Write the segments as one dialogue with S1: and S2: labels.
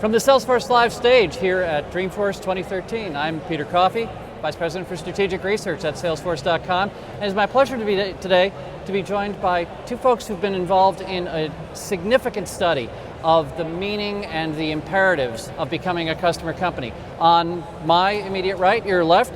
S1: From the Salesforce Live stage here at Dreamforce 2013, I'm Peter Coffey, Vice President for Strategic Research at Salesforce.com. And it's my pleasure today to be joined by two folks who've been involved in a significant study of the meaning and the imperatives of becoming a customer company. On my immediate right, your left,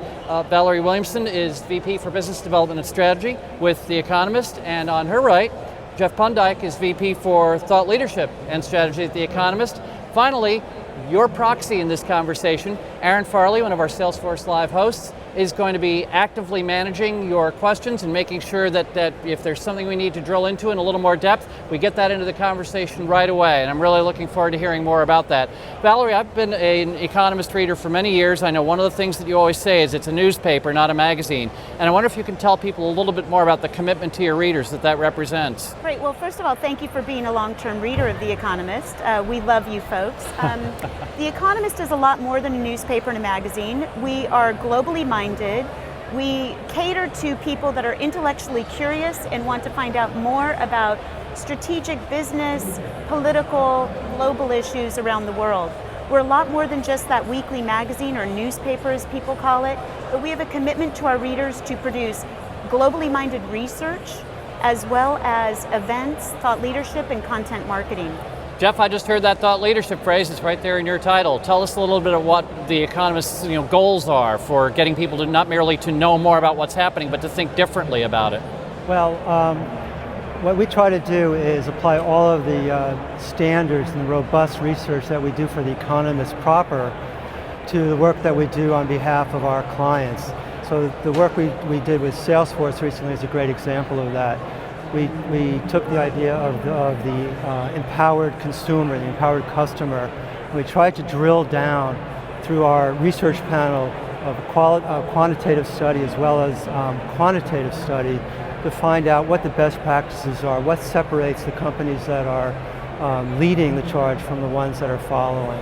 S1: Vallerie Williamson is VP for Business Development and Strategy with The Economist, and on her right, Jeff Pundyk is VP for Thought Leadership and Strategy at The Economist. Finally, your proxy in this conversation, Aaron Farley, one of our Salesforce Live hosts, is going to be actively managing your questions and making sure that if there's something we need to drill into in a little more depth, we get that into the conversation right away, and I'm really looking forward to hearing more about that. Vallerie, I've been an Economist reader for many years. I know one of the things that you always say is it's a newspaper, not a magazine, and I wonder if you can tell people a little bit more about the commitment to your readers that represents.
S2: Great. Well, first of all, thank you for being a long-term reader of The Economist. We love you folks. The Economist is a lot more than a newspaper and a magazine. We are globally minded. We cater to people that are intellectually curious and want to find out more about strategic business, political, global issues around the world. We're a lot more than just that weekly magazine or newspaper, as people call it, but we have a commitment to our readers to produce globally minded research, as well as events, thought leadership, and content marketing.
S1: Jeff, I just heard that thought leadership phrase. It's right there in your title. Tell us a little bit of what The Economist's goals are for getting people to not merely to know more about what's happening, but to think differently about it.
S3: Well, what we try to do is apply all of the standards and the robust research that we do for The Economist proper to the work that we do on behalf of our clients. So the work we did with Salesforce recently is a great example of that. We took the idea of the empowered consumer, the empowered customer, and we tried to drill down through our research panel of quantitative study as well as quantitative study to find out what the best practices are, what separates the companies that are leading the charge from the ones that are following.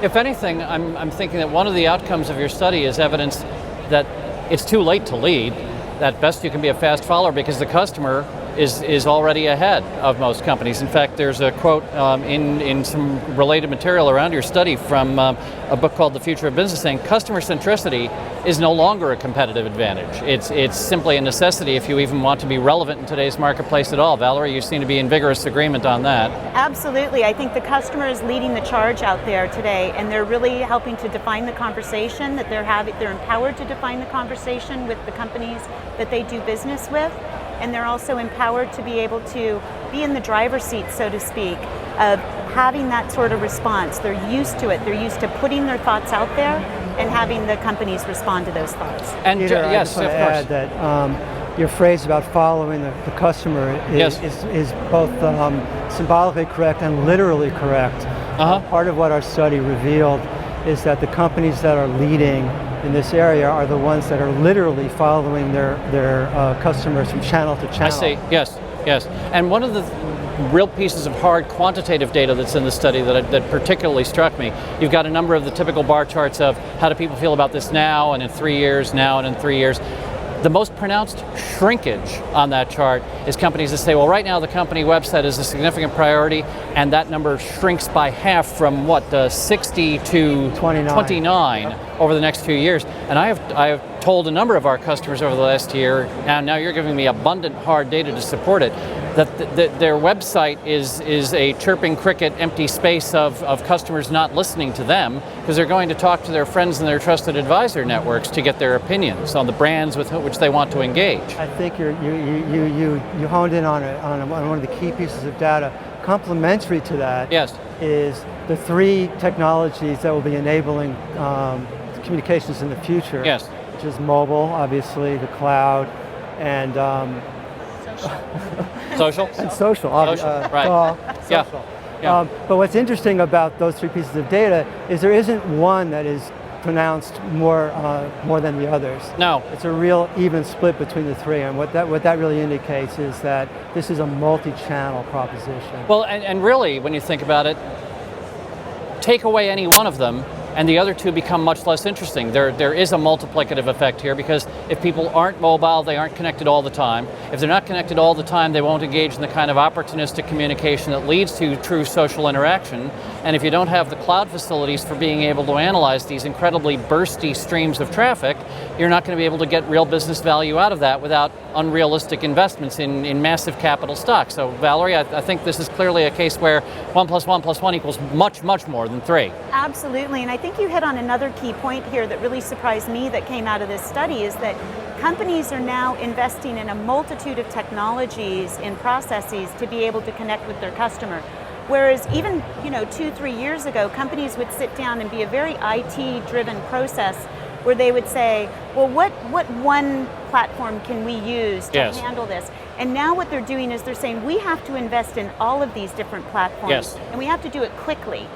S1: If anything, I'm thinking that one of the outcomes of your study is evidence that it's too late to lead. At best you can be a fast follower because the customer is already ahead of most companies. In fact, there's a quote in some related material around your study from a book called The Future of Business saying customer centricity is no longer a competitive advantage. It's simply a necessity if you even want to be relevant in today's marketplace at all. Valerie, you seem to be in vigorous agreement on that.
S2: Absolutely. I think the customer is leading the charge out there today, and they're really helping to define the conversation that they're empowered to define the conversation with the companies that they do business with. And they're also empowered to be able to be in the driver's seat, so to speak, of having that sort of response. They're used to it. They're used to putting their thoughts out there and having the companies respond to those thoughts.
S3: And Peter, yes, I just want to add that your phrase about following the customer is both symbolically correct and literally correct. Part of what our study revealed is that the companies that are leading in this area are the ones that are literally following their customers from channel to channel.
S1: I see, yes. And one of the real pieces of hard quantitative data that's in the study that particularly struck me, you've got a number of the typical bar charts of how do people feel about this now and in 3 years, now and in 3 years. The most pronounced shrinkage on that chart is companies that say, well, right now the company website is a significant priority, and that number shrinks by half from 60 to 29 over the next few years. And I have told a number of our customers over the last year, and now you're giving me abundant hard data to support it, that their website is a chirping cricket empty space of customers not listening to them because they're going to talk to their friends and their trusted advisor networks to get their opinions on the brands with which they want to engage.
S3: I think you honed in on one of the key pieces of data. Complementary to that is the three technologies that will be enabling communications in the future, which is mobile, obviously, the cloud, and
S1: social?
S3: And social.
S1: Right.
S3: Social. But what's interesting about those three pieces of data is there isn't one that is pronounced more than the others.
S1: No.
S3: It's a real even split between the three, and what that really indicates is that this is a multi-channel proposition.
S1: Well, and really, when you think about it, take away any one of them, and the other two become much less interesting. There is a multiplicative effect here because if people aren't mobile, they aren't connected all the time. If they're not connected all the time, they won't engage in the kind of opportunistic communication that leads to true social interaction. And if you don't have the cloud facilities for being able to analyze these incredibly bursty streams of traffic, you're not going to be able to get real business value out of that without unrealistic investments in massive capital stock. So Vallerie, I think this is clearly a case where 1 + 1 + 1 equals much, much more than 3.
S2: Absolutely, and I think you hit on another key point here that really surprised me that came out of this study is that companies are now investing in a multitude of technologies and processes to be able to connect with their customer. Whereas even 2-3 years ago, companies would sit down and be a very IT-driven process where they would say, well, what one platform can we use to handle this? And now what they're doing is they're saying we have to invest in all of these different platforms, and we have to do it quickly.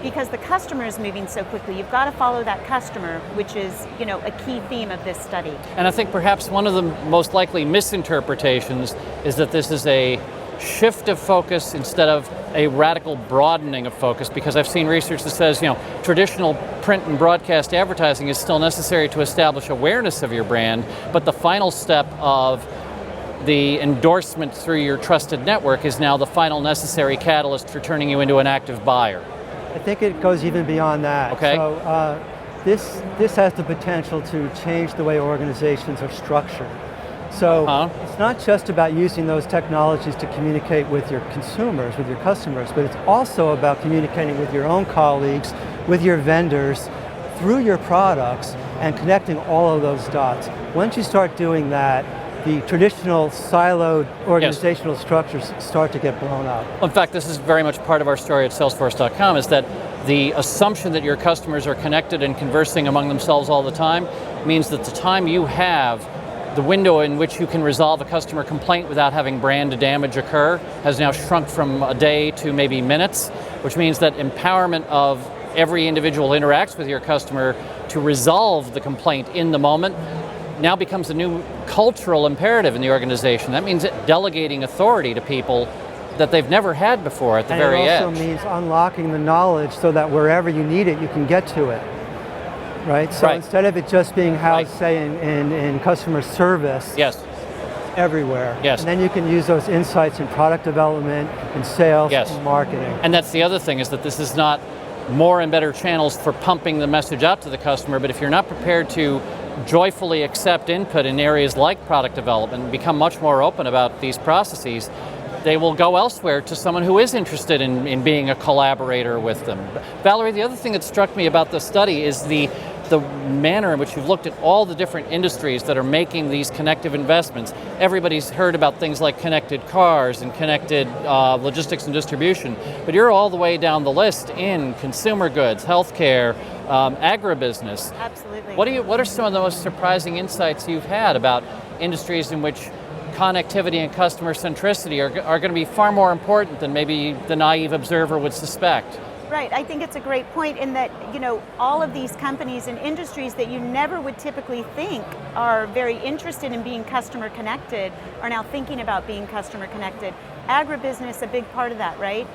S2: Because the customer is moving so quickly. You've got to follow that customer, which is a key theme of this study.
S1: And I think perhaps one of the most likely misinterpretations is that this is a shift of focus instead of a radical broadening of focus, because I've seen research that says, traditional print and broadcast advertising is still necessary to establish awareness of your brand, but the final step of the endorsement through your trusted network is now the final necessary catalyst for turning you into an active buyer.
S3: I think it goes even beyond that.
S1: Okay.
S3: So this has the potential to change the way organizations are structured. So it's not just about using those technologies to communicate with your consumers, with your customers, but it's also about communicating with your own colleagues, with your vendors, through your products, and connecting all of those dots. Once you start doing that, the traditional siloed organizational structures start to get blown up.
S1: In fact, this is very much part of our story at Salesforce.com, is that the assumption that your customers are connected and conversing among themselves all the time means that the time you have, the window in which you can resolve a customer complaint without having brand damage occur has now shrunk from a day to maybe minutes, which means that empowerment of every individual who interacts with your customer to resolve the complaint in the moment now becomes a new cultural imperative in the organization. That means delegating authority to people that they've never had before at the very edge.
S3: And it also means unlocking the knowledge so that wherever you need it, you can get to it. Right? So instead of it just being housed, say, in customer service, everywhere. And then you can use those insights in product development, in sales, and marketing.
S1: And that's the other thing, is that this is not more and better channels for pumping the message out to the customer, but if you're not prepared to joyfully accept input in areas like product development and become much more open about these processes, they will go elsewhere to someone who is interested in being a collaborator with them. Vallerie, the other thing that struck me about this study is the manner in which you've looked at all the different industries that are making these connective investments. Everybody's heard about things like connected cars and connected logistics and distribution, but you're all the way down the list in consumer goods, healthcare, agribusiness.
S2: Absolutely.
S1: What are some of the most surprising insights you've had about industries in which connectivity and customer centricity are going to be far more important than maybe the naive observer would suspect?
S2: Right, I think it's a great point in that, all of these companies and industries that you never would typically think are very interested in being customer connected are now thinking about being customer connected. Agribusiness, a big part of that, right?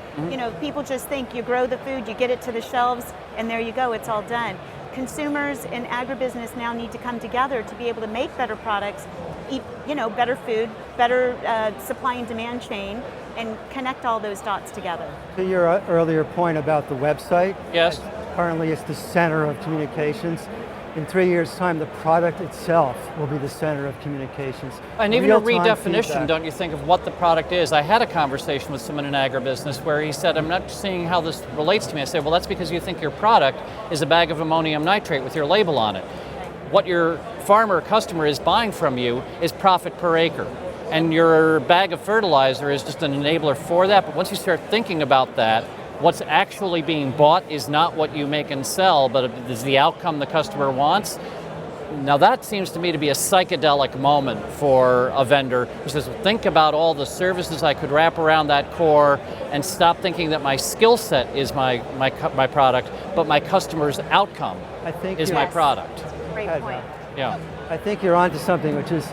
S2: People just think you grow the food, you get it to the shelves, and there you go, it's all done. Consumers and agribusiness now need to come together to be able to make better products, eat, better food, better supply and demand chain, and connect all those dots together.
S3: To your earlier point about the website, currently it's the center of communications. In 3 years' time, the product itself will be the center of communications.
S1: And even a redefinition, don't you think, of what the product is? I had a conversation with someone in agribusiness where he said, I'm not seeing how this relates to me. I said, well, that's because you think your product is a bag of ammonium nitrate with your label on it. What your farmer customer is buying from you is profit per acre. And your bag of fertilizer is just an enabler for that. But once you start thinking about that, what's actually being bought is not what you make and sell, but it is the outcome the customer wants. Now that seems to me to be a psychedelic moment for a vendor who says, think about all the services I could wrap around that core and stop thinking that my skill set is my product, but my customer's outcome is my product.
S2: Great point.
S1: Yeah.
S3: I think you're onto something, which is,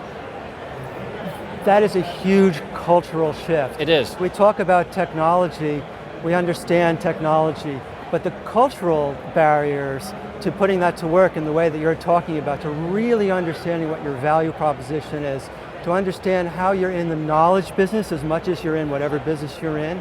S3: that is a huge cultural shift.
S1: It is.
S3: We talk about technology, we understand technology, but the cultural barriers to putting that to work in the way that you're talking about, to really understanding what your value proposition is, to understand how you're in the knowledge business as much as you're in whatever business you're in.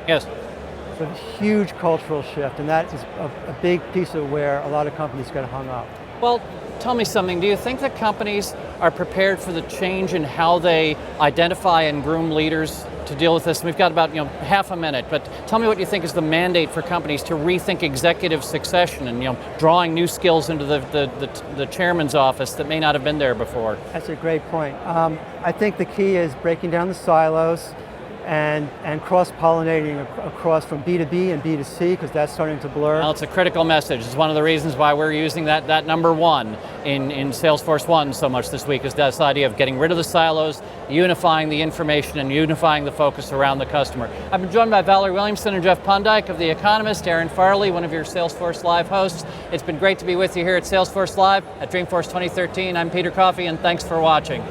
S3: It's a huge cultural shift, and that is a big piece of where a lot of companies get hung up.
S1: Well, tell me something. Do you think that companies are prepared for the change in how they identify and groom leaders to deal with this? We've got about half a minute, but tell me what you think is the mandate for companies to rethink executive succession and drawing new skills into the chairman's office that may not have been there before.
S3: That's a great point. I think the key is breaking down the silos and cross-pollinating across from B2B and B2C, because that's starting to blur.
S1: Well, it's a critical message. It's one of the reasons why we're using that number one in Salesforce One so much this week, is this idea of getting rid of the silos, unifying the information, and unifying the focus around the customer. I've been joined by Vallerie Williamson and Jeff Pundyk of The Economist, Aaron Farley, one of your Salesforce Live hosts. It's been great to be with you here at Salesforce Live at Dreamforce 2013. I'm Peter Coffey, and thanks for watching.